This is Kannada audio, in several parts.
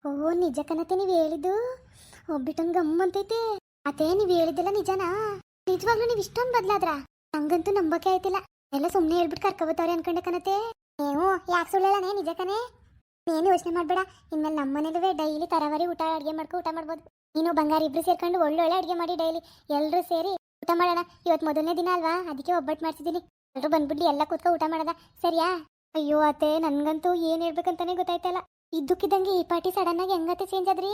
ಓ ನಿಜ ಕಣತೆ ನೀವು ಹೇಳಿದ್ದು. ಒಬ್ಬಿಟ್ಟಂಗೆ ಗಮ್ಮಂತೈತೆ. ಅದೇ ನೀವು ಹೇಳಿದ್ದೆಲ್ಲ ನಿಜನಾ? ನಿಜವಾಗ್ಲೂ ನೀವು ಇಷ್ಟೊಂದು ಬದಲಾದ್ರ? ನಂಗಂತೂ ನಂಬಕ್ಕೆ ಆಯ್ತಿಲ್ಲ. ಎಲ್ಲ ಸುಮ್ಮನೆ ಹೇಳ್ಬಿಟ್ಟು ಕರ್ಕೊಬತ್ತವ್ರೆ ಅನ್ಕೊಂಡೆ ಕಣತೆ. ನೀವು ಯಾಕೆ ಸುಳ್ಳೇಳನೇ? ನಿಜ ಕಣೆ. ಏನು ಯೋಚನೆ ಮಾಡಬೇಡ. ಇನ್ಮೇಲೆ ನಮ್ಮ ಮನೇಲೂ ಡೈಲಿ ತರವರಿ ಊಟ ಅಡುಗೆ ಊಟ ಮಾಡ್ಬೋದು. ನೀನು ಬಂಗಾರ ಇಬ್ರು ಸೇರ್ಕೊಂಡು ಒಳ್ಳೊಳ್ಳೆ ಅಡುಗೆ ಮಾಡಿ ಡೈಲಿ ಎಲ್ಲರೂ ಸೇರಿ ಊಟ ಮಾಡೋಣ. ಇವತ್ತು ಮೊದಲನೇ ದಿನ ಅಲ್ವಾ, ಅದಕ್ಕೆ ಒಬ್ಬಟ್ಟು ಮಾಡ್ತಿದ್ದೀನಿ. ಎಲ್ಲರೂ ಬಂದ್ಬಿಟ್ಟು ಎಲ್ಲ ಕೂತ್ಕೊ ಊಟ ಮಾಡೋದ, ಸರಿಯಾ? ಅಯ್ಯೋ ಅತ್ತೆ, ನನ್ಗಂತೂ ಏನ್ ಹೇಳ್ಬೇಕಂತಾನೆ ಗೊತ್ತಾಯ್ತಲ್ಲ. ಇದ್ದಕ್ಕಿದ್ದಂಗೆ ಈ ಪಾರ್ಟಿ ಸಡನ್ ಆಗಿ ಹೆಂಗತ್ತೆ ಚೇಂಜ್ ಆದ್ರಿ?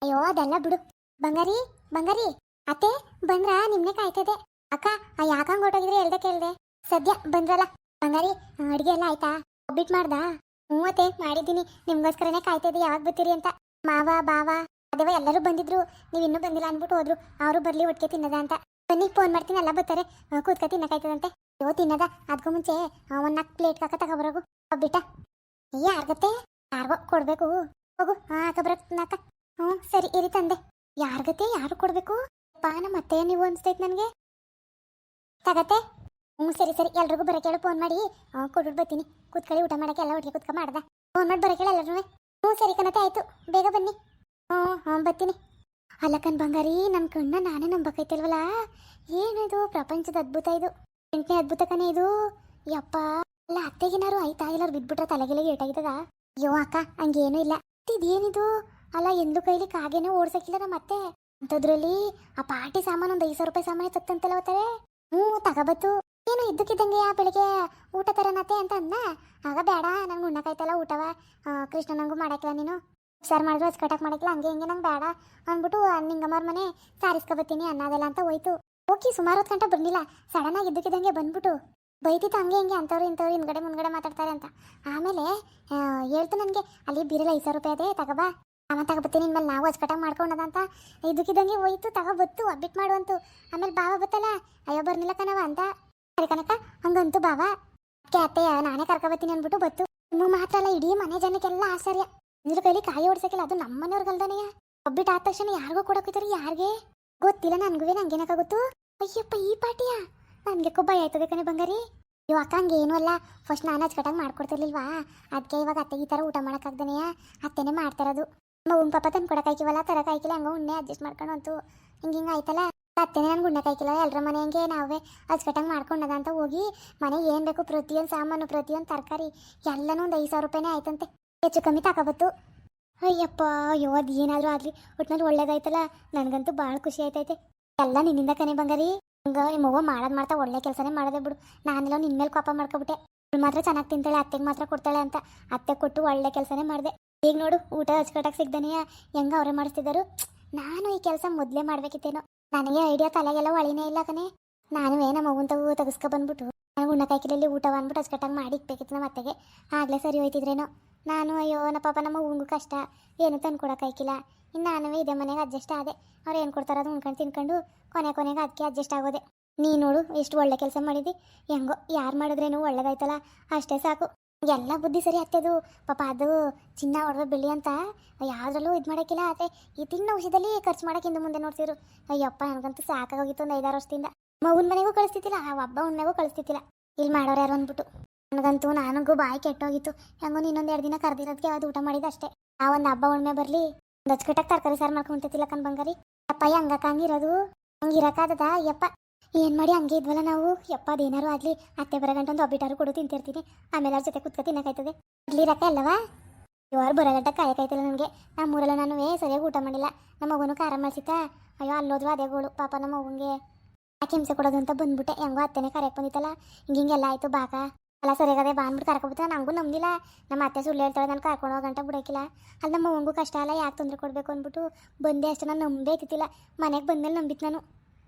ಅಯ್ಯೋ ಅದೆಲ್ಲ ಬಿಡು. ಬಂಗಾರಿ ಬಂಗಾರಿ, ಅತ್ತೆ ಬಂದ್ರ? ನಿಮ್ನೆ ಕಾಯ್ತದೆ. ಅಕ್ಕ ಯಾಕಂಗ್ ಹೊಟ್ಟೋಗಿದ್ರಿ ಹೇಳ್ದೆ ಕೇಳ್ದೆ. ಸದ್ಯ ಬಂದ್ರಲ್ಲ. ಬಂಗಾರಿ ಅಡ್ಗೆ ಎಲ್ಲ ಆಯ್ತಾ? ಒಬ್ಬಿಟ್ಟು ಮಾಡ್ದಾ? ಹ್ಞೂ ಅತ್ತೆ ಮಾಡಿದ್ದೀನಿ. ನಿಮ್ಗೋಸ್ಕರನೇ ಕಾಯ್ತಾ ಇದ್ದೆ ಯಾವಾಗ ಬರ್ತೀರಿ ಅಂತ. ಮಾವ ಬಾವ ಅದೇವ ಎಲ್ಲರೂ ಬಂದಿದ್ರು. ನೀವು ಇನ್ನೂ ಬಂದಿಲ್ಲ ಅಂದ್ಬಿಟ್ಟು ಹೋದ್ರು. ಅವರು ಬರ್ಲಿ ಒಟ್ಟಿಗೆ ತಿನ್ನದ ಅಂತ. ಬನ್ನಿ ಫೋನ್ ಮಾಡ್ತೀನಿ, ಎಲ್ಲ ಬರ್ತಾರೆ. ಕೂತ್ಕ ತಿನ್ನಕಾಯ್ತದಂತೆ. ಅಯ್ಯೋ ತಿನ್ನದ ಅದಕ್ಕೂ ಮುಂಚೆ ಒಂದು 4 ಪ್ಲೇಟ್ ಕಾಕ ತಗೊಬರೋಗು ಒಬ್ಬಿಟ್ಟ. ಯಾರ್ಗತ್ತೆ? ಯಾರಿಗೋ ಕೊಡ್ಬೇಕು. ಹೋಗು ಹಾಕಬರಕ್ಕ. ಹ್ಞೂ ಸರಿ ಇರಿ ತಂದೆ. ಯಾರ್ಗತ್ತೆ? ಯಾರು ಕೊಡ್ಬೇಕು? ಪಾ ನಮ್ಮ ಅತ್ತೆ ನೀವು ಅನ್ಸ್ತೈತೆ ನನಗೆ. ತಗತ್ತೆ. ಹ್ಞೂ ಸರಿ ಸರಿ, ಎಲ್ರಿಗೂ ಬರೋಕೇಳು ಫೋನ್ ಮಾಡಿ ಕೊಟ್ಬಿಟ್ಟು ಬರ್ತೀನಿ. ಕೂತ್ಕೊಳ್ಳಿ ಊಟ ಮಾಡೋಕ್ಕೆ, ಎಲ್ಲ ಒಟ್ಟಿಗೆ ಕೂತ್ಕೊ ಮಾಡ್ದ. ಫೋನ್ ಮಾಡಿ ಬರೋಕೇಳು ಎಲ್ಲರೂ. ಹ್ಞೂ ಸರಿ ಕಣತೆ ಆಯಿತು, ಬೇಗ ಬನ್ನಿ. ಹ್ಞೂ ಬರ್ತೀನಿ. ಅಲ್ಲಕ್ಕನ್ ಬಂಗಾರಿ, ನನ್ನ ಕಣ್ಣ ನಾನೇ ನಂಬಕೈತಿಲ್ವಲ್ಲ. ಏನಿದು ಪ್ರಪಂಚದ ಅದ್ಭುತ ಇದು. 8ನೇ ಅದ್ಭುತ ಕಣೆ ಇದು. ಯಪ್ಪ ಅಲ್ಲ, ಅತ್ತೆಗೇನಾರು ಆಯ್ತಾ? ಎಲ್ಲರೂ ಬಿದ್ಬಿಟ್ರೆ ತಲೆಗೆಲ್ಲ ಏಟಾಗಿದ್ದದ? ಅಯ್ಯೋ ಅಕ್ಕ ಹಂಗೇನೂ ಇಲ್ಲ. ಇದೇನಿದು? ಅಲ್ಲ ಎಂದು ಕೈಲಿ ಕಾಗೇನೋ ಓಡ್ಸಕ್ಕಿಲ್ಲ ನಮ್ಮ ಅತ್ತೆ ಅಂಥದ್ರಲ್ಲಿ. ಆ ಪಾರ್ಟಿ ಸಾಮಾನು ಒಂದು 5,000 ರೂಪಾಯಿ ಸಾಮಾನು ತತ್ತಂತೆಲ್ಲ ಹೋಗ್ತಾರೆ. ಹ್ಞೂ ತಗೋಬತ್ತು. ಏನು ಇದ್ದಕ್ಕಿದ್ದಂಗೆ ಬೆಳಿಗ್ಗೆ ಊಟ ತರನತ್ತೆ ಅಂತ ಅಂದ. ಆಗ ಬೇಡ, ನಂಗೆ ಉಣ್ಣಕಾಯ್ತಲ್ಲ ಊಟವ. ಕೃಷ್ಣ ನಂಗೂ ಮಾಡಾಕಿಲ್ಲ, ನೀನು ಸಾರು ಮಾಡಿದ್ರು ಅಚ್ಕಟಾಕ್ ಮಾಡಾಕಿಲ್ಲ, ಹಂಗೆ ಹಿಂಗೆ ನಂಗೆ ಬೇಡ ಅಂದ್ಬಿಟ್ಟು ನಿಂಗಮ್ಮವ್ರ ಮನೆ ಸಾರಿಸ್ಕೊಬತ್ತೀನಿ ಅನ್ನೋದೆಲ್ಲ ಅಂತ ಹೋಯ್ತು. ಓಕೆ, ಸುಮಾರು ಹೊತ್ತು ಗಂಟೆ ಬಂದಿಲ್ಲ. ಸಡನ್ ಆಗಿ ಇದ್ದಕ್ಕಿದ್ದಂಗೆ ಬಂದ್ಬಿಟ್ಟು ಬೈತಿತ್ತು ಹಂಗೆ ಹಿಂಗೆ ಅಂಥವ್ರು ಇಂಥವ್ರು ಹಿಂದ್ಗಡೆ ಮುಂದ್ಗಡೆ ಮಾತಾಡ್ತಾರೆ ಅಂತ. ಆಮೇಲೆ ಹೇಳ್ತು ನನಗೆ, ಅಲ್ಲಿ ಬೀರಲ್ಲ 5,000 ರೂಪಾಯಿ ಅದೇ ತಗೋಬಾ, ಅಮ್ಮ ತಗೋಬತ್ತೀನಿ. ಇನ್ಮೇಲೆ ನಾವು ಅಚ್ಕಟಾಗಿ ಮಾಡ್ಕೊಂಡದಂತ ಇದ್ದಕ್ಕಿದ್ದಂಗೆ ಹೋಯ್ತು. ತಗೋಬತ್ತು ಒಬ್ಬಿಟ್ಟು ಮಾಡುವಂತು. ಆಮೇಲೆ ಬಾವ ಬತ್ತಲ್ಲ, ಅಯ್ಯೋ ಬರ್ನಿಲ್ಲ ಕಣವ ಅಂತ. ಸರಿ ಕನಕ ಹಂಗಂತು ಬಾವ ಅತ್ತೆ ನಾನೇ ಕರ್ಕೊಬತ್ತೀನಿ ಅಂದ್ಬಿಟ್ಟು ಬತ್ತು. ನಿಮ್ಮ ಮಾತ್ರ ಅಲ್ಲ, ಇಡೀ ಮನೆ ಜನಕ್ಕೆಲ್ಲ ಆಶ್ಚರ್ಯ. ಇದ್ರ ಕೈಲಿ ಕಾಯಿ ಓಡ್ಸಕ್ಕಿಲ್ಲ, ಅದು ನಮ್ಮ ಮನೆಯವ್ರಿಗಲ್ದಾನೆಯ. ಒಬ್ಬಿಟ್ಟು ಆದ ತಕ್ಷಣ ಯಾರಿಗೋ ಕೊಡೋಕಿದ್ದಾರೆ. ಯಾರಿಗೆ ಗೊತ್ತಿಲ್ಲ ನನಗೂ. ನಂಗೇನಕ್ಕ ಗೊತ್ತು? ಅಯ್ಯಪ್ಪ ಈ ಪಾಟಿಯಾ? ನನಗೆ ಭಯ ಆಯ್ತದೆ ಕಣೆ ಬಂಗಾರಿ. ಇವ್ ಅಕ್ಕ ಹಂಗೇನು ಅಲ್ಲ, ಫಸ್ಟ್ ನಾನು ಅಚ್ಕಟಾಗಿ ಮಾಡ್ಕೊಡ್ತಿರ್ಲಿಲ್ವಾ, ಅದಕ್ಕೆ ಇವಾಗ ಅತ್ತೆಗೆ ಈ ಥರ ಊಟ ಮಾಡೋಕ್ಕಾಗ್ದನೆಯ ಅತ್ತೆನೇ ಮಾಡ್ತಾರದು. ಮಗುನ್ ಪಾಪ ತಂದು ಕೊಡೋಕಾಯ್ಕಿವಲ್ಲ, ತರಕಾಯ್ಕಿಲ್ಲ, ಹಂಗ ಉಣ್ಣೆ ಅಡ್ಜಸ್ಟ್ ಮಾಡ್ಕೊಂಡು ಅಂತು ಹಿಂಗೆ ಆಯ್ತಲ್ಲ. ಅತ್ತೆನೇ ನನ್ಗೆ ಉಣ್ಣಕಾಯ್ಕಿಲ್ಲ. ಎಲ್ಲರ ಮನೆ ಹಂಗೆ ನಾವೇ ಅಚ್ಕಟಾಗಿ ಮಾಡ್ಕೊಂಡದ ಅಂತ ಹೋಗಿ ಮನೆ ಏನು ಬೇಕು ಪ್ರತಿಯೊಂದು ಸಾಮಾನು, ಪ್ರತಿಯೊಂದು ತರಕಾರಿ ಎಲ್ಲನೂ ಒಂದು 5,000 ರೂಪಾಯಿನೇ ಆಯ್ತಂತೆ. ಹೆಚ್ಚು ಕಮ್ಮಿ ತಗೋಬತ್ತು. ಅಯ್ಯಪ್ಪ ಅಯ್ಯೋ, ಅದು ಏನಾದರೂ ಆಗಲಿ ಒಟ್ಟಿನಲ್ಲಿ ಒಳ್ಳೇದಾಯ್ತಲ್ಲ. ನನಗಂತೂ ಭಾಳ ಖುಷಿ ಆಯ್ತೈತೆ. ಎಲ್ಲ ನಿನ್ನಿಂದ ಕಣೆ ಬಂಗಾರಿ. ಹಂಗೆ ನಿಮ್ಮವ್ವ ಮಾಡ್ತಾ ಒಳ್ಳೆ ಕೆಲಸನೇ ಮಾಡೋದೇ ಬಿಡು. ನಾನೆಲ್ಲ ನಿನ್ನ ಮೇಲೆ ಕೋಪ ಮಾಡ್ಕೊಬಿಟ್ಟೆ. ಅವಳು ಮಾತ್ರ ಚೆನ್ನಾಗಿ ತಿಂತಾಳೆ, ಅತ್ತೆಗೆ ಮಾತ್ರ ಕೊಡ್ತಾಳೆ ಅಂತ ಅತ್ತೆ ಕೊಟ್ಟು ಒಳ್ಳೆ ಕೆಲಸನೇ ಮಾಡಿದೆ. ಈಗ ನೋಡು, ಊಟ ಅಚ್ಕಟಾಗಿ ಸಿಗ್ದನೆಯ ಹೆಂಗೆ ಅವರೇ ಮಾಡಿಸ್ತಿದ್ದರು. ನಾನು ಈ ಕೆಲಸ ಮೊದಲೇ ಮಾಡಬೇಕಿತ್ತೇನೋ. ನನಗೆ ಐಡಿಯಾ ತಲೆಗೆಲ್ಲ ಒಳಿನೇ ಇಲ್ಲ ಕಣೆ. ನಾನು ನಮ್ಮ ಮಗುನ್ ತೆಗಿಸ್ಕೊ ಬಂದ್ಬಿಟ್ಟು ನನಗೆ ಉಣ್ಣಕಾಯ್ಕಿಲಲ್ಲಿ ಊಟ ಅಂದ್ಬಿಟ್ಟು ಅಚ್ಕಟಾಗಿ ಮಾಡಿ ಇಕ್ಬೇಕಿತ್ತು ನಮ್ಮ ಅತ್ತೆಗೆ. ಆಗಲೇ ಸರಿ ಹೋಯ್ತಿದ್ರೇನೋ. ನಾನು ಅಯ್ಯೋ ಪಾಪ ನಮ್ಮ ಮಗುಂಗೂ ಕಷ್ಟ, ಏನು ತಂದು ಕೊಡೋಕ್ಕಾಯ್ಕಿಲ್ಲ. ಇನ್ನು ನಾನು ಇದೇ ಮನೆಗೆ ಅಡ್ಜಸ್ಟ್ ಆದೆ. ಅವ್ರು ಏನು ಕೊಡ್ತಾರೋ ಅದು ಉಣ್ಕೊಂಡು ತಿನ್ಕೊಂಡು ಕೊನೆಗೆ ಅದಕ್ಕೆ ಅಡ್ಜಸ್ಟ್ ಆಗೋದೆ. ನೀ ನೋಡು ಎಷ್ಟು ಒಳ್ಳೆ ಕೆಲಸ ಮಾಡಿದ್ದಿ. ಹೆಂಗೋ ಯಾರು ಮಾಡಿದ್ರೇನು ಒಳ್ಳೇದಾಯ್ತಲ್ಲ, ಅಷ್ಟೇ ಸಾಕು. ಎಲ್ಲ ಬುದ್ಧಿ ಸರಿ ಆಗ್ತದು. ಪಾಪ ಅದು ಚಿನ್ನ ಹೊಡೆದ ಬೆಳ್ಳಿ ಅಂತ ಯಾವುದ್ರಲ್ಲೂ ಇದು ಮಾಡೋಕ್ಕಿಲ್ಲ. ಆದರೆ ಈ ತಿನ್ನ ಔಷಧದಲ್ಲಿ ಖರ್ಚು ಮಾಡೋಕೆ ಹಿಂದೆ ಮುಂದೆ ನೋಡ್ತಿದ್ರು. ಅಯ್ಯಪ್ಪ ನನಗಂತೂ ಸಾಕಾಗೋಗಿತ್ತು. ಒಂದು 5-6 ವರ್ಷದಿಂದ ಮಗುನ ಮನೆಗೂ ಕಳಿಸ್ತಿದ್ದಿಲ್ಲ, ಆ ಒಬ್ಬ ಉಣ್ಣೆಗೂ ಕಳಿಸ್ತಿದ್ದಿಲ್ಲ. ಇಲ್ಲಿ ಮಾಡೋರು ಯಾರು ಅಂದ್ಬಿಟ್ಟು ನನಗಂತೂ ನನಗೂ ಬಾಯಿ ಕೆಟ್ಟೋಗಿತ್ತು. ಹೆಂಗೋ ಇನ್ನೊಂದು 2 ದಿನ ಕರೆದಿರೋದಕ್ಕೆ ಅದು ಊಟ ಮಾಡಿದ ಅಷ್ಟೇ. ಆ ಒಂದು ಹಬ್ಬ ಉಣ್ಣೆ ಬರಲಿ ಒಂದು ಅಚ್ಕಟಾಗಿ ತರಕಾರಿ ಸಾರು ಮಾಡ್ಕೊಂತಿಲ್ಲ ಕಣ್ ಬಂಗಾರಿ. ಯಪ್ಪ ಹಂಗಕ್ಕ ಹಂಗಿರೋದು, ಹಂಗಿರಕ್ಕಾದದ? ಯಪ್ಪ ಏನು ಮಾಡಿ ಹಂಗೆ ಇದ್ವಲ್ಲ ನಾವು. ಯಪ್ಪ ಅದೇನಾರು ಆಗಲಿ ಅತ್ತೆ ಬರೋ ಗಂಟೆ ಒಂದು ಒಬ್ಬಿಟ್ಟಾರು ಕೊಡು ತಿಂತಿರ್ತೀನಿ. ಆಮೇಲೆ ಅವ್ರ ಜೊತೆ ಕುತ್ಕೊ ತಿನ್ನಕಾಯ್ತದೆ. ಇಡ್ಲಿ ರಕ್ಕ ಅಲ್ಲವಾ? ಇವರು ಬರೋ ಗಂಟೆ ಕಾಯಕ್ಕಾಯ್ತಿಲ್ಲ ನನಗೆ. ನಮ್ಮೂರಲ್ಲ ನಾನು ಸರಿಯಾಗಿ ಊಟ ಮಾಡಿಲ್ಲ. ನಮ್ಮ ಮಗುನು ಖಾರ ಮಾಡಿಸಿತಾ. ಅಯ್ಯೋ ಅಲ್ಲೋದ್ವು ಅದೇ ಗೋಳು ಪಾಪ ನಮ್ಮ ಮಗುಂಗೆ ಯಾಕೆ ಹಿಂಸೆ ಕೊಡೋದು ಅಂತ ಬಂದ್ಬಿಟ್ಟೆ. ಹೆಂಗೋ ಅತ್ತೆನೇ ಕರೆಯಕ್ಕೆ ಬಂದಿತ್ತಲ್ಲ, ಹಿಂಗೆಲ್ಲ ಆಯಿತು ಬಾಕ ಎಲ್ಲ ಸರಿಯಾಗದೆ ಬಾ ಅಂದ್ಬಿಟ್ಟು ಕರ್ಕೊಬಿಟ್ಟು ನನಗೂ ನಂಬಿಲ್ಲ. ನಮ್ಮ ಅತ್ತೆ ಸುಳ್ಳು ಹೇಳ್ತಾಳೆ, ನಾನು ಕರ್ಕೊಂಡು ಹೋಗೋ ಗಂಟೆ ಬಿಡೋಕ್ಕಿಲ್ಲ. ಅಲ್ಲಿ ನಮ್ಮ ಮಗು ಕಷ್ಟ ಅಲ್ಲ, ಯಾಕೆ ತೊಂದರೆ ಕೊಡಬೇಕು ಅಂದ್ಬಿಟ್ಟು ಬಂದೆ ಅಷ್ಟೇ. ನಾನು ನಂಬೇ ಇತ್ತಿಲ್ಲ. ಮನೆಗೆ ಬಂದಮೇಲೆ ನಂಬಿತ್ತು ನಾನು.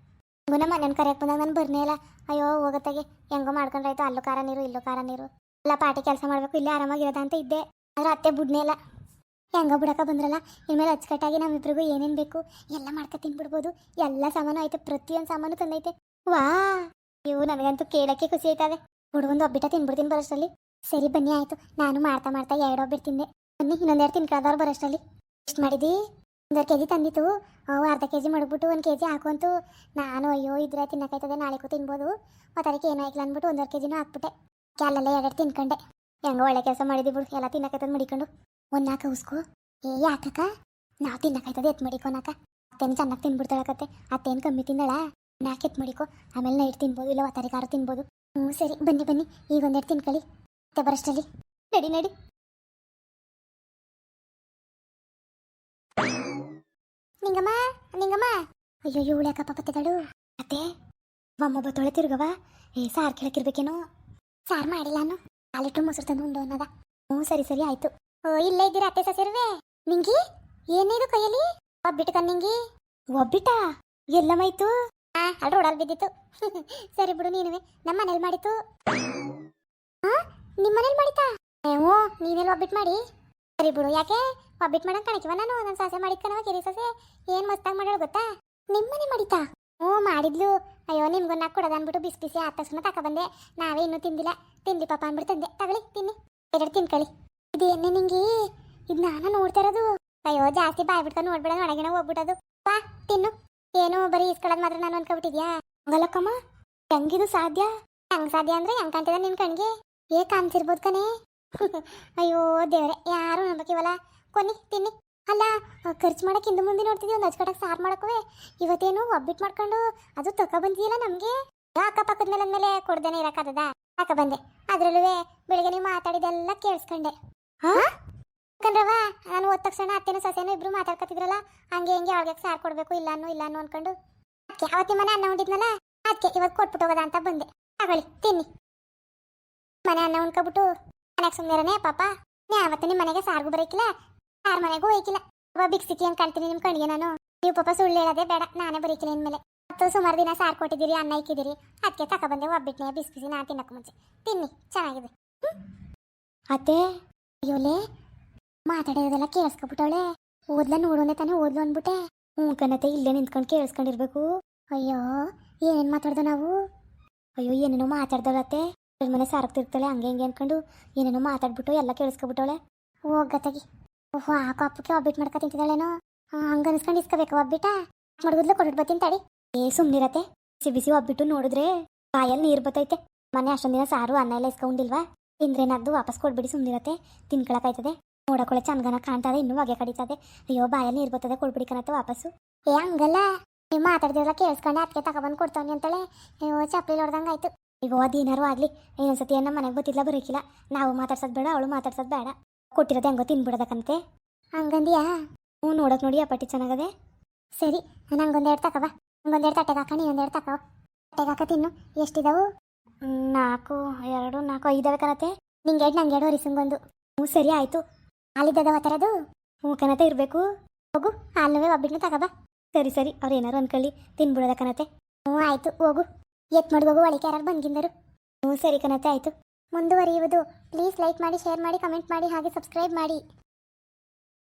ಹಂಗೂ ನಮ್ಮ ಮನೇನ ಕರೆಯಕ್ಕೆ ಬಂದಾಗ ನಾನು ಬರ್ನೇ ಇಲ್ಲ. ಅಯ್ಯೋ ಹೋಗತ್ತಾಗೆ ಹೆಂಗೋ ಮಾಡ್ಕೊಂಡ್ರಾಯ್ತು. ಅಲ್ಲೂ ಖಾರ ನೀರು ಇಲ್ಲೂ ಖಾರ ನೀರು, ಎಲ್ಲ ಪಾಟಿ ಕೆಲಸ ಮಾಡಬೇಕು, ಇಲ್ಲೇ ಆರಾಮಾಗಿರೋದ ಅಂತ ಇದ್ದೆ. ಆದರೆ ಅತ್ತೆ ಬಿಡ್ನೇ ಇಲ್ಲ. ಹೆಂಗೋ ಬಿಡಕ್ಕೆ ಬಂದ್ರಲ್ಲ, ಇನ್ಮೇಲೆ ಅಚ್ಚುಕಟ್ಟಾಗಿ ನಮ್ಮಿಬ್ರಿಗೂ ಏನೇನು ಬೇಕು ಎಲ್ಲ ಮಾಡ್ಕೊ ತಿನ್ಬಿಡ್ಬೋದು. ಎಲ್ಲ ಸಾಮಾನು ಐತೆ, ಪ್ರತಿಯೊಂದು ಸಾಮಾನು ತಂದೈತೆ. ವಾ ಇವು ನನಗಂತೂ ಕೇಳೋಕ್ಕೆ ಖುಷಿ ಆಯ್ತದೆ. ಹುಡುಗೊಂದು ಒಬ್ಬಿಟ್ಟ ತಿನ್ಬಿಡ್ತೀನಿ ಬರೋಷ್ಟರಲ್ಲಿ. ಸರಿ ಬನ್ನಿ ಆಯಿತು. ನಾನು ಮಾಡ್ತಾ 2 ಒಬ್ಬಿಟ್ಟು ತಿಂದೆ. ಬನ್ನಿ ಇನ್ನೊಂದೆರಡು ತಿನ್ಕೊಳ್ಳೋದವ್ರು ಬರೋಷ್ಟರಲ್ಲಿ. ಎಷ್ಟು ಮಾಡಿದಿ? 1 kg ತಂದಿತ್ತು. ಅರ್ಧ kg ಮಡಗ್ಬಿಟ್ಟು 1 kg ಹಾಕುವಂತು. ನಾನು ಅಯ್ಯೋ ಇದ್ರೆ ತಿನ್ನಕಾಯ್ತದೆ, ನಾಳೆಗೂ ತಿನ್ಬೋದು, ಮತ್ತದಕ್ಕೆ ಏನೋ ಆಯ್ಕಿಲ್ಲ ಅಂದ್ಬಿಟ್ಟು 1.5 kgನೂ ಹಾಕ್ಬಿಟ್ಟೆ. ಕ್ಯಾಲಲ್ಲೇ 2 ತಿನ್ಕೊಂಡೆ. ಹೆಂಗೋ ಒಳ್ಳೆ ಕೆಲಸ ಮಾಡಿದಿ ಬಿಡು, ಎಲ್ಲ ತಿನ್ನಕಾಯ್ತದೆ ಮಡಿಕೊಂಡು. 1 4 ಉಸ್ಕು ಏ ಯಾಕಕ್ಕ ನಾವು ತಿನ್ನಕಾಯ್ತದೆ ಎತ್ ಮಾಡಿಕೋನಕ ಅತ್ತೇನು ಚೆನ್ನಾಗಿ ತಿನ್ಬಿಡ್ತಾಳಕತ್ತೆ ಅತ್ತೇನು ಕಮ್ಮಿ ತಿಂದಳ ನಾಕೆ ಎತ್ ಮಾಡಿಕೋ ಆಮೇಲೆ ನೈಟ್ ತಿನ್ಬೋದು ಇಲ್ಲ ತರಕಾರು ತಿನ್ಬೋದು. ಹ್ಞೂ ಸರಿ ಬನ್ನಿ ಬನ್ನಿ ಈಗ ಒಂದೆರಡು ತಿನ್ಕೊಳ್ಳಿ ಮತ್ತೆ ಬರಷ್ಟಲ್ಲಿ ನಡಿ ನಡಿ. ನಿಂಗಮ್ಮ ನಿಂಗಮ್ಮ ಅಯ್ಯೋ ಇವಳು ಯಾಕಪ್ಪ ಪತ್ತೆಗಳು ಅತ್ತೆ ಒಮ್ಮ ಬತ್ತೊಳೆ ತಿರ್ಗವ ಸಾರು ಕೇಳಕ್ಕಿರ್ಬೇಕೇನೋ ಸಾರು ಮಾಡಿಲ್ಲ ನಾನು ಹಾಲಿಟ್ಟು ಮೊಸರು ತಂದು ಉಂಡು ಅನ್ನದ. ಹ್ಞೂ ಸರಿ ಸರಿ ಆಯ್ತು. ಓ ಇಲ್ಲೇ ಇದ್ದೀರಾ ಅತ್ತೆ ಸಸಿರುವೆ ನಿಂಗಿ ಏನಿದು ಕೈಯಲ್ಲಿ ಒಬ್ಬಿಟ್ಟು ಕಣ್ಣಿಂಗಿ ಒಬ್ಬಿಟ ಎಲ್ಲಮಾಯ್ತು ಅಲ್ಲಿ ರೋಡಲ್ಲಿ ಬಿದ್ದಿತ್ತು. ಸರಿ ಬಿಡು ನೀನುವೆ ನಮ್ಮ ಮನೇಲಿ ಮಾಡಿತ್ತು. ಹಾ ನಿಮ್ಮ ಮನೇಲಿ ಮಾಡಿತಾ? ಹ್ಞೂ ನೀನೆಲ್ಲ ಒಬ್ಬಿಟ್ಟು ಮಾಡಿ ಸರಿ ಬಿಡು. ಯಾಕೆ ಒಬ್ಬಿಟ್ಟು ಮಾಡಂಗೆ ಕಾಣಿಕಿವ ನಾನು ನನ್ನ ಸಾಸೆ ಮಾಡಿದ್ಕನವ ಕಿರಿ ಸೊಸೆ ಏನು ಮಸ್ತಾಗಿ ಮಾಡೋಳು ಗೊತ್ತಾ? ನಿಮ್ಮನೆ ಮಾಡಿತಾ? ಹ್ಞೂ ಮಾಡಿದ್ಲು. ಅಯ್ಯೋ ನಿಮ್ಗೊಂದು ಕೊಡೋದು ಅಂದ್ಬಿಟ್ಟು ಬಿಸಿ ಬಿಸಿ ಆದ ತಕ್ಷಣ ತಗೊಬಂದೆ. ನಾವೇ ಇನ್ನೂ ತಿಂದಿಲ್ಲ ತಿನ್ಲಿ ಪಾಪ ಅಂದ್ಬಿಟ್ಟು ತಂದೆ. ತಗೊಳ್ಳಿ ತಿನ್ನಿ ಎರಡು ತಿನ್ಕೊಳ್ಳಿ. ಇದೇನೇ ನಿಂಗೆ ಇದು ನಾನು ನೋಡ್ತಾ ಇರೋದು. ಅಯ್ಯೋ ಜಾಸ್ತಿ ಬಾಯ್ ಬಿಡ್ಕೊಂಡು ನೋಡ್ಬಿಡೋದು ಒಳಗಿನ ಹೋಗ್ಬಿಟ್ಟದು. ಬಾ ತಿನ್ನು. ಏನು ಬರೀ ಇಸ್ಕೊಳ್ಳೋದು ಮಾತ್ರ ನಾನು ಅನ್ಕೊಬಿಟ್ಟಿದ್ಯಾ? ಹಂಗಲ್ಲಕ್ಕಮ್ಮ ಹೆಂಗಿದು ಸಾಧ್ಯ? ಹೆಂಗ್ ಸಾಧ್ಯ ಅಂದ್ರೆ ಹೆಂಗ್ ಕಾಣ್ತಿದ ನಿನ್ ಕಣ್ಗೆ? ಕಾಣಿಸಿರ್ಬೋದು ಕಣೆ. ಅಯ್ಯೋ ದೇವ್ರೆ ಯಾರು ನಂಬಕಿವಲ್ಲ. ಕೊನ್ನಿ ತಿನ್ನಿ. ಅಲ್ಲ ಖರ್ಚು ಮಾಡಕ್ಕೆ ಹಿಂದೆ ಮುಂದೆ ನೋಡ್ತಿದ್ವಿ ಒಂದು ಹಚ್ಕಟ್ಟಕ್ಕೆ ಸಾರು ಮಾಡಕ್ಕುವೆ ಇವತ್ತೇನು ಒಬ್ಬಿಟ್ಟು ಮಾಡ್ಕೊಂಡು ಅದು ತಗೊಬಂದಿಯಲ್ಲ ನಮಗೆ. ಅಕ್ಕಪಕ್ಕದ ಮೇಲೆ ಅಂದಮೇಲೆ ಕೊಡ್ದೇನೆ ಇರೋಕ್ಕಾಗದ ತಗೊಬಂದೆ. ಅದರಲ್ಲೂ ಬೆಳಿಗ್ಗೆ ನೀವು ಮಾತಾಡಿದೆಲ್ಲ ಕೇಳಿಸ್ಕೊಂಡೆ. ಹಾ ಕಣ್ರವ ನಾನು ಓದ್ ತಕ್ಷಣ ಅತ್ತೇನೋ ಸೊಸೆನೋ ಇಬ್ರು ಮಾತಾಡ್ಕೊತಿದ್ರಲ್ಲ ಹಂಗೆ ಹೆಂಗೆ ಅವಳಿಗೆ ಸಾರು ಕೊಡಬೇಕು ಇಲ್ಲ ಅನ್ಕೊಂಡು ಅದಕ್ಕೆ ಅವತ್ತಿ ಮನೆ ಅನ್ನ ಉಂಡಿದ್ನಲ್ಲ ಅದಕ್ಕೆ ಇವತ್ತು ಕೊಟ್ಬಿಟ್ಟು ಹೋಗೋದ ಅಂತ ಬಂದೆ. ತಗೊಳ್ಳಿ ತಿನ್ನಿ. ಮನೆ ಅನ್ನ ಉಣ್ಕೊಬಿಟ್ಟು ಮನೆಗೆ ಸುಮ್ಮನೆ ಪಾಪ ಯಾವತ್ತು ನಿಮ್ಮ ಮನೆಗೆ ಸಾರ್ಗೂ ಬರೋಕಿಲ್ಲ ಯಾರ ಮನೆಗೂ ಹೋಯ್ಕಿಲ್ಲ. ಬಿಕ್ಸಿಕ್ಕಿ ಅಂತ ಕಾಣ್ತೀನಿ ನಿಮ್ಮ ಕಣ್ಣಿಗೆ ನಾನು. ನೀವು ಪಾಪ ಸುಳ್ಳು ಹೇಳೋದೇ ಬೇಡ ನಾನೇ ಬರೀಕಿಲ್ಲ ಇನ್ಮೇಲೆ. ಮತ್ತು ಸುಮಾರು ದಿನ ಸಾರು ಕೊಟ್ಟಿದ್ದೀರಿ ಅನ್ನ ಇಕ್ಕಿದ್ದೀರಿ ಅದಕ್ಕೆ ತಗೊಬಂದೆ ಒಬ್ಬಿಟ್ಟನೆ ಬಿಸಿ ಬಿಸಿ ನಾ ತಿನ್ನಕ್ಕೆ ಮುಂಚೆ ತಿನ್ನಿ ಚೆನ್ನಾಗಿದೆ. ಅತ್ತೆ ಅಯ್ಯೋಲೆ ಮಾತಾಡೋದೆಲ್ಲ ಕೇಳಿಸ್ಕೊಬಿಟ್ಟವಳೆ. ಓದ್ಲ ನೋಡೋನೆ ತಾನೇ ಓದ್ಲು ಅಂದ್ಬಿಟ್ಟೆ. ಹ್ಞೂ ಕಣತೆ ಇಲ್ಲೇ ನಿಂತ್ಕೊಂಡು ಕೇಳಿಸ್ಕೊಂಡಿರ್ಬೇಕು. ಅಯ್ಯೋ ಏನೇನು ಮಾತಾಡ್ದ ನಾವು? ಅಯ್ಯೋ ಏನೇನೋ ಮಾತಾಡ್ದವಳತ್ತೆ. ಮನೆ ಸಾರಕ್ತಿರ್ತಾಳೆ ಹಂಗೆ ಹಿಂಗೆ ಅನ್ಕೊಂಡು ಏನೇನೋ ಮಾತಾಡ್ಬಿಟ್ಟು ಎಲ್ಲ ಕೇಳಿಸ್ಕೊಬಿಟ್ಟವಳೆ. ಹೋಗತ್ತಾಗಿ ಓಹೋ ಆ ಕಾಪಕ್ಕೆ ಒಬ್ಬಿಟ್ಟು ಮಾಡ್ಕೊ ತಿಂತಿದ್ದಾಳೇನೋ. ಹಂಗೆ ಅನ್ಸ್ಕೊಂಡು ಇಸ್ಕೋಬೇಕು ಒಬ್ಬಿಟ್ಟ ಮಡ್ಗುದ್ಲು ಕೊಟ್ಬಿಟ್ಟು ಬರ್ತೀನಿ ತಡಿ. ಸುಮ್ಮನಿರತ್ತೆ ಬಿಸಿ ಬಿಸಿ ಒಬ್ಬಿಟ್ಟು ನೋಡಿದ್ರೆ ಬಾಯಲ್ಲಿ ನೀರು ಬತ್ತೈತೆ. ಮನೆ ಅಷ್ಟೊಂದಿನ ಸಾರು ಅನ್ನ ಎಲ್ಲ ಇಸ್ಕೊಂಡಿಲ್ವಾ ತಿಂದ್ರೇನಾದ್ದು ವಾಪಸ್ ಕೊಡ್ಬಿಡಿ ಸುಮ್ಮನಿರತ್ತೆ ತಿನ್ಕೊಳಕಾಯ್ತದೆ. ನೋಡಕೊಳ್ಳೆ ಚಂದನ ಕಾಣ್ತದೆ ಇನ್ನೂ ಹೊಗೆ ಕಡಿತದೆ. ಅಯ್ಯೋ ಬಾಯಲ್ಲಿ ನೀರು ಬರ್ತದೆ ಕೊಡ್ಬಿಡಿ ಕಣತ್ತೆ ವಾಪಸ್ಸು. ಹಂಗಲ್ಲ ನೀವು ಮಾತಾಡ್ದಿರಲ್ಲ ಕೇಳಿಸ್ಕೊಂಡೆ ಅದಕ್ಕೆ ತಗೊಬಂದು ಕೊಡ್ತಾವನಿ ಅಂತೇಳಿ ಅಯ್ಯೋ ಚಪ್ಪಲಿ ಹೊಡ್ದಂಗೆ ಆಯ್ತು. ಈಗ ಅದೇನಾರು ಆಗಲಿ ಇನ್ನೊಂದ್ಸತಿ ನಮ್ಮ ಮನೆಗೆ ಗೊತ್ತಿಲ್ಲ ಬರೋಕಿಲ್ಲ. ನಾವು ಮಾತಾಡ್ಸೋದು ಬೇಡ ಅವಳು ಮಾತಾಡ್ಸೋದು ಬೇಡ. ಕೊಟ್ಟಿರೋದು ಹೆಂಗೋ ತಿನ್ಬಿಡೋದಕ್ಕಂತೆ ಹಂಗಂದಿಯಾ? ಹ್ಞೂ ನೋಡೋಕೆ ನೋಡಿ ಆ ಪಟ್ಟಿ ಚೆನ್ನಾಗದೆ. ಸರಿ ನಾನು ಹಂಗೊಂದೆರಡು ತಗೋಬಾ. ಹಂಗೊಂದೆರಡು ತಟ್ಟೆಗೆ ಹಾಕ ನೀವೊಂದೆರಡು ತಗೋ. ತಟ್ಟೆಗೆ ಹಾಕ ತಿನ್ನು. ಎಷ್ಟಿದಾವು? 4 2 4 5 ಕಣತೆ. ನಿಂಗೆ 2 ನಂಗೆ 2 ಹೊರಿಸಂಗೊಂದು. ಹ್ಞೂ ಸರಿ ಆಯಿತು. ಹಾಲಿದ್ದದವ ಥರದು? ಹ್ಞೂ ಕಣತೆ ಇರಬೇಕು. ಹೋಗು ಹಾಲುವೇ ಒಬ್ಬಿಟ್ಟು ತಗೋಬಾ. ಸರಿ ಸರಿ ಅವ್ರು ಏನಾರು ಅನ್ಕೊಳ್ಳಿ ತಿನ್ಬಿಡೋದ ಕಣತೆ. ಹ್ಞೂ ಆಯಿತು ಹೋಗು. ಎತ್ ಮಾಡಿ ಹೋಗು ಒಳಗೆ ಯಾರು ಬಂದಿದ್ದರು. ಹ್ಞೂ ಸರಿ ಕಣತೆ ಆಯಿತು. ಮುಂದುವರಿಯುವುದು. ಪ್ಲೀಸ್ ಲೈಕ್ ಮಾಡಿ ಶೇರ್ ಮಾಡಿ ಕಮೆಂಟ್ ಮಾಡಿ ಹಾಗೆ ಸಬ್ಸ್ಕ್ರೈಬ್ ಮಾಡಿ.